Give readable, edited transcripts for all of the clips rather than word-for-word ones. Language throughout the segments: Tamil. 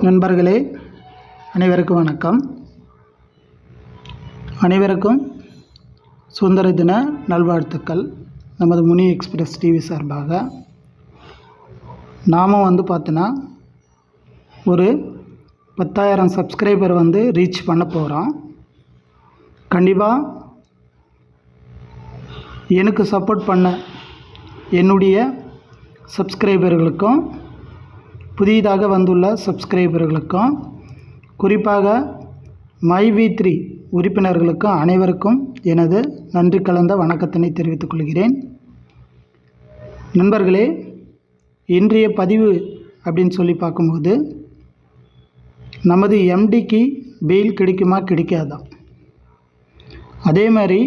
நண்பர்களே அனைவருக்கும் வணக்கம். அனைவருக்கும் சுதந்திர தின நல்வாழ்த்துக்கள். நமது முனி எக்ஸ்பிரஸ் டிவி சார்பாக நாமும் பார்த்தோன்னா ஒரு 10,000 சப்ஸ்கிரைபர் ரீச் பண்ண போகிறோம். கண்டிப்பாக எனக்கு சப்போர்ட் பண்ண என்னுடைய சப்ஸ்கிரைபர்களுக்கும் புதிதாக வந்துள்ள சப்ஸ்கிரைபர்களுக்கும் குறிப்பாக மைவி3 உறுப்பினர்களுக்கும் அனைவருக்கும் எனது நன்றி கலந்த வணக்கத்தினை தெரிவித்துக் கொள்கிறேன். நண்பர்களே, இன்றைய பதிவு அப்படின்னு சொல்லி பார்க்கும்போது நமது எம்டிக்கு பெயில் கிடைக்குமா கிடைக்காதா, அதே மாதிரி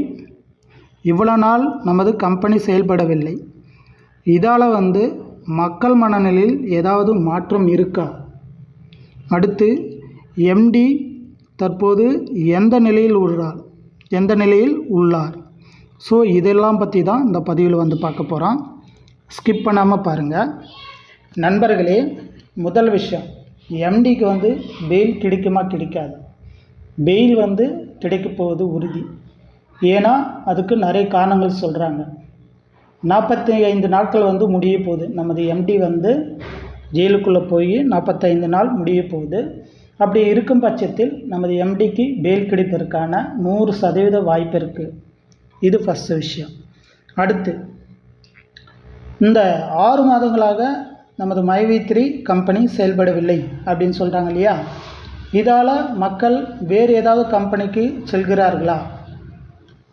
இவ்வளோ நாள் நமது கம்பெனி செயல்படவில்லை, இதால் மக்கள் மனநிலையில் ஏதாவது மாற்றம் இருக்கா, அடுத்து எம்டி தற்போது எந்த நிலையில் உள்ளார். ஸோ இதெல்லாம் பற்றி தான் இந்த பதிவில் பார்க்க போகிறோம். ஸ்கிப் பண்ணாமல் பாருங்கள். நண்பர்களே, முதல் விஷயம், எம்டிக்கு பெயில் கிடைக்குமா கிடைக்காது. பெயில் கிடைக்க போவது உறுதி. ஏன்னா அதுக்கு நிறைய காரணங்கள் சொல்கிறாங்க. 45 நாட்கள் முடிய போகுது. நமது எம்டி ஜெயிலுக்குள்ளே போய் 45 நாள் முடிய போகுது. அப்படி இருக்கும் பட்சத்தில் நமது எம்டிக்கு பெயில் கிடைப்பதற்கான 100% வாய்ப்பு இருக்குது. இது ஃபஸ்ட்டு விஷயம். அடுத்து, இந்த 6 மாதங்களாக நமது மைவி3 கம்பெனி செயல்படவில்லை அப்படின்னு சொல்கிறாங்க இல்லையா, இதால் மக்கள் வேறு ஏதாவது கம்பெனிக்கு செல்கிறார்களா,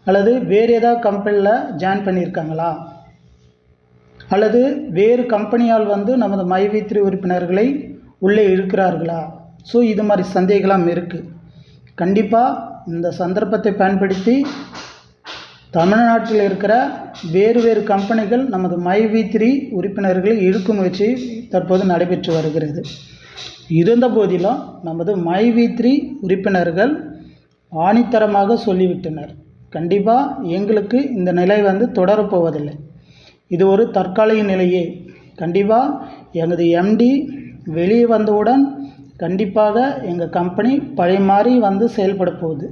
அல்லது வேறு ஏதாவது கம்பெனியில் ஜாயின் பண்ணியிருக்காங்களா, அல்லது வேறு கம்பெனியால் நமது மைவி3 உறுப்பினர்களை உள்ளே இழுக்கிறார்களா. ஸோ இது மாதிரி சந்தேகலாம் இருக்குது. கண்டிப்பாக இந்த சந்தர்ப்பத்தை பயன்படுத்தி தமிழ்நாட்டில் இருக்கிற வேறு கம்பெனிகள் நமது மைவி3 உறுப்பினர்களை இழுக்கும் முயற்சி தற்போது நடைபெற்று வருகிறது. இருந்த போதிலும் நமது மைவி3 உறுப்பினர்கள் ஆணித்தரமாக சொல்லிவிட்டனர், கண்டிப்பாக எங்களுக்கு இந்த நிலை தொடரப்போவதில்லை, இது ஒரு தற்காலிக நிலையே. கண்டிப்பாக எனது எம்டி வெளியே வந்தவுடன் கண்டிப்பாக எங்கள் கம்பெனி பழைய மாதிரி செயல்பட போகுது.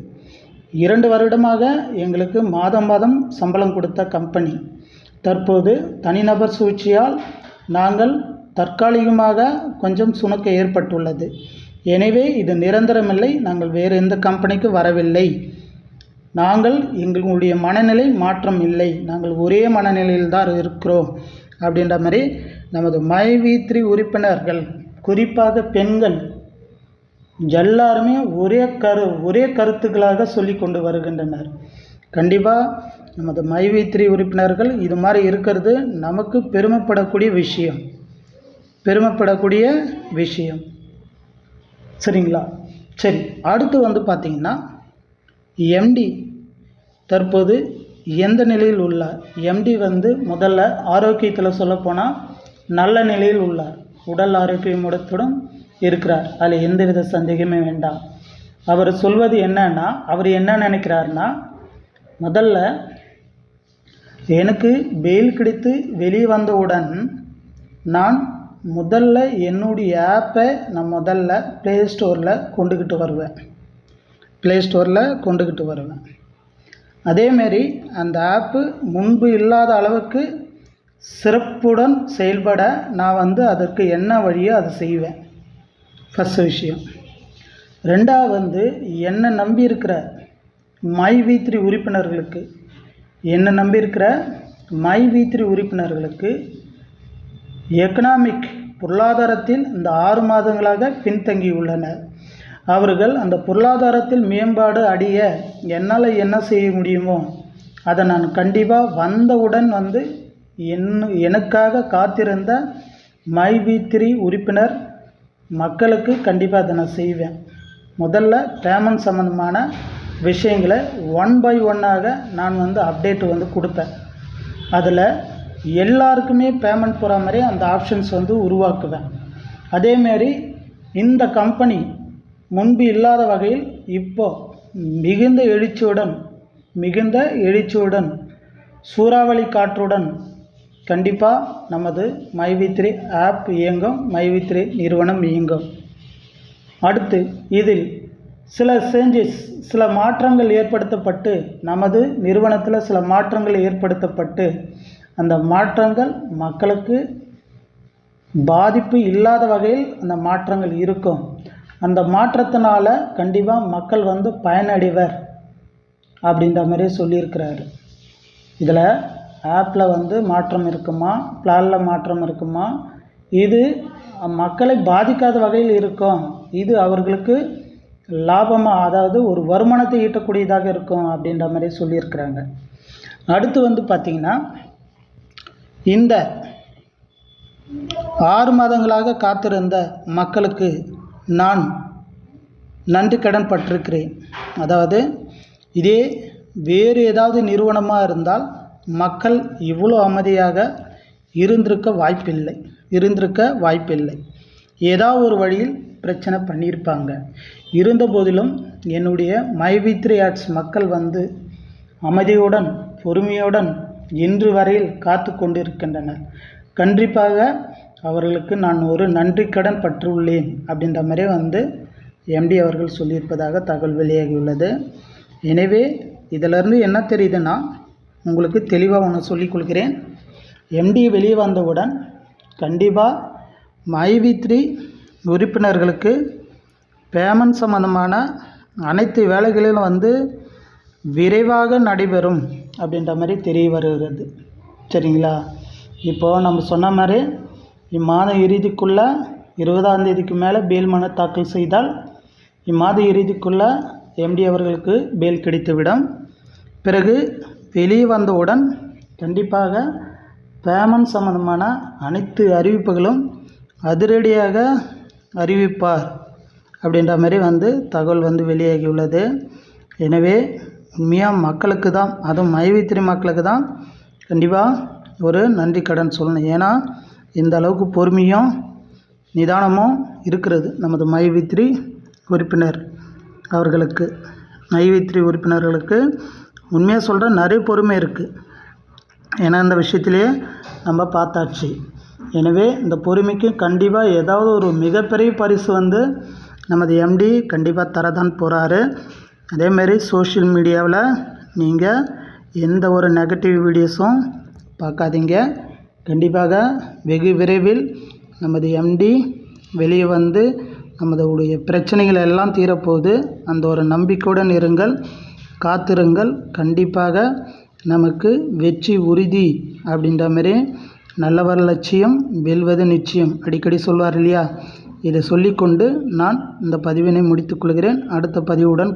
2 வருடமாக எங்களுக்கு மாதம் சம்பளம் கொடுத்த கம்பெனி தற்போது தனிநபர் சூழ்ச்சியால் நாங்கள் தற்காலிகமாக கொஞ்சம் சுணக்க ஏற்பட்டுள்ளது. எனவே இது நிரந்தரமில்லை, நாங்கள் வேறு எந்த கம்பெனிக்கு வரவில்லை, எங்களுடைய மனநிலை மாற்றம் இல்லை, நாங்கள் ஒரே மனநிலையில் தான் இருக்கிறோம் அப்படின்ற மாதிரி நமது மைவி3 உறுப்பினர்கள், குறிப்பாக பெண்கள் எல்லாருமே ஒரே கருத்துக்களாக சொல்லி கொண்டு வருகின்றனர். கண்டிப்பாக நமது மைவி3 உறுப்பினர்கள் இது மாதிரி இருக்கிறது நமக்கு பெருமைப்படக்கூடிய விஷயம். சரிங்களா? சரி, அடுத்து பார்த்திங்கன்னா எம்டி தற்போது எந்த நிலையில் உள்ளார். எம்டி முதல்ல ஆரோக்கியத்தில் சொல்லப்போனால் நல்ல நிலையில் உள்ளார், உடல் ஆரோக்கியமுடன் இருக்கிறார், அதில் எந்தவித சந்தேகமே வேண்டாம். அவர் சொல்வது என்னன்னா, அவர் என்ன நினைக்கிறார்னா, முதல்ல எனக்கு பெயில் கிடைத்து வெளியே வந்தவுடன் நான் என்னுடைய ஆப்பை நான் ப்ளே ஸ்டோரில் கொண்டுக்கிட்டு வருவேன். அதேமாரி அந்த ஆப்பு முன்பு இல்லாத அளவுக்கு சிறப்புடன் செயல்பட நான் அதற்கு என்ன வழியோ அதை செய்வேன். ஃபஸ்ட் விஷயம். ரெண்டாவது, என்னை நம்பியிருக்கிற மைவி3 உறுப்பினர்களுக்கு எக்கனாமிக் பொருளாதாரத்தில் இந்த 6 மாதங்களாக பின்தங்கி உள்ளனர். அவர்கள் அந்த பொருளாதாரத்தில் மேம்பாடு அடைய என்னால் என்ன செய்ய முடியுமோ அதை நான் கண்டிப்பாக வந்தவுடன் எனக்காக காத்திருந்த மைவி3 உறுப்பினர் மக்களுக்கு கண்டிப்பாக அதை நான் செய்வேன். முதல்ல பேமெண்ட் சம்மந்தமான விஷயங்களை 1 by 1 நான் அப்டேட் கொடுப்பேன். அதில் எல்லாருக்குமே பேமெண்ட் போகிற மாதிரி அந்த ஆப்ஷன்ஸ் உருவாக்குவேன். அதேமாரி இந்த கம்பெனி முன்பு இல்லாத வகையில் இப்போ மிகுந்த எழுச்சியுடன் சூறாவளி காற்றுடன் கண்டிப்பாக நமது மைவி3 ஆப் இயங்கும், மைவி3 நிறுவனம் இயங்கும். அடுத்து இதில் சில சேஞ்சஸ், சில மாற்றங்கள் ஏற்படுத்தப்பட்டு, நமது நிறுவனத்தில் சில மாற்றங்கள் ஏற்படுத்தப்பட்டு, அந்த மாற்றங்கள் மக்களுக்கு பாதிப்பு இல்லாத வகையில் அந்த மாற்றங்கள் இருக்கும். அந்த மாற்றத்தினால கண்டிப்பாக மக்கள் பயனடைவர் அப்படின்ற மாதிரி சொல்லியிருக்கிறாரு. இதில் ஆப்பில் மாற்றம் இருக்குமா, பிளானில் மாற்றம் இருக்குமா, இது மக்களை பாதிக்காத வகையில் இருக்கும், இது அவர்களுக்கு லாபமாக, அதாவது ஒரு வருமானத்தை ஈட்டக்கூடியதாக இருக்கும் அப்படின்ற மாதிரி சொல்லியிருக்கிறாங்க. அடுத்து பார்த்திங்கன்னா, இந்த 6 மாதங்களாக காத்திருந்த மக்களுக்கு நான் நன்றி கடன் பட்டிருக்கிறேன். அதாவது இதே வேறு ஏதாவது நிறுவனமாக இருந்தால் மக்கள் இவ்வளோ அமைதியாக இருந்திருக்க வாய்ப்பில்லை. ஏதாவது ஒரு வழியில் பிரச்சனை பண்ணியிருப்பாங்க. இருந்த போதிலும் என்னுடைய மைவி3 ஆட்ஸ் மக்கள் அமைதியுடன் பொறுமையுடன் இன்று வரையில் காத்து கொண்டிருக்கின்றனர். கண்டிப்பாக அவர்களுக்கு நான் ஒரு நன்றி கடன் பற்றுள்ளேன் அப்படின்ற மாதிரி எம்டி அவர்கள் சொல்லியிருப்பதாக தகவல் வெளியாகியுள்ளது. எனவே இதிலிருந்து என்ன தெரியுதுன்னா, உங்களுக்கு தெளிவாக ஒன்று சொல்லிக் கொள்கிறேன். எம்டி வெளியே வந்தவுடன் கண்டிப்பாக மைவி3 உறுப்பினர்களுக்கு பேமெண்ட் சம்மந்தமான அனைத்து வேலைகளிலும் விரைவாக நடைபெறும் அப்படின்ற மாதிரி தெரிய வருகிறது. சரிங்களா? இப்போது நம்ம சொன்ன மாதிரி இம்மாத இறுதிக்குள்ளே 20ஆம் தேதிக்கு மேலே பேல் மனு தாக்கல் செய்தால் இம்மாத இறுதிக்குள்ளே எம்டி அவர்களுக்கு பேல் கிடைத்துவிடும். பிறகு வெளியே வந்தவுடன் கண்டிப்பாக பேமெண்ட் சம்மந்தமான அனைத்து அறிவிப்புகளும் அதிரடியாக அறிவிப்பார் அப்படின்ற மாதிரி தகவல் வெளியாகியுள்ளது. எனவே உண்மையாக மக்களுக்கு தான், அதுவும் மைவி3 மக்களுக்கு தான் கண்டிப்பாக ஒரு நன்றி கடன் சொல்லணும். ஏன்னா இந்த அளவுக்கு பொறுமையும் நிதானமும் இருக்கிறது நமது மைவி3 உறுப்பினர் அவர்களுக்கு. மைவி3 உறுப்பினர்களுக்கு உண்மையாக சொல்கிற நிறைய பொறுமை இருக்குது. ஏன்னா இந்த விஷயத்திலேயே நம்ம பார்த்தாச்சு. எனவே இந்த பொறுமைக்கு கண்டிப்பாக ஏதாவது ஒரு மிகப்பெரிய பரிசு நமது எம்டி கண்டிப்பாக தரதான் போகிறாரு. அதேமாரி சோஷியல் மீடியாவில் நீங்கள் எந்த ஒரு நெகட்டிவ் வீடியோஸும் பார்க்காதீங்க. கண்டிப்பாக வெகு விரைவில் நமது எம்டி வெளியே நமதுடைய பிரச்சனைகள் எல்லாம் தீரப்போகுது. அந்த ஒரு நம்பிக்கையுடன் இருங்கள், காத்திருங்கள். கண்டிப்பாக நமக்கு வெற்றி உறுதி அப்படின்ற மாதிரி நல்லவர் லட்சியம் வெல்வது நிச்சயம் அடிக்கடி சொல்வார் இல்லையா? இதை சொல்லிக்கொண்டு நான் இந்த பதிவினை முடித்துக்கொள்கிறேன். அடுத்த பதிவுடன்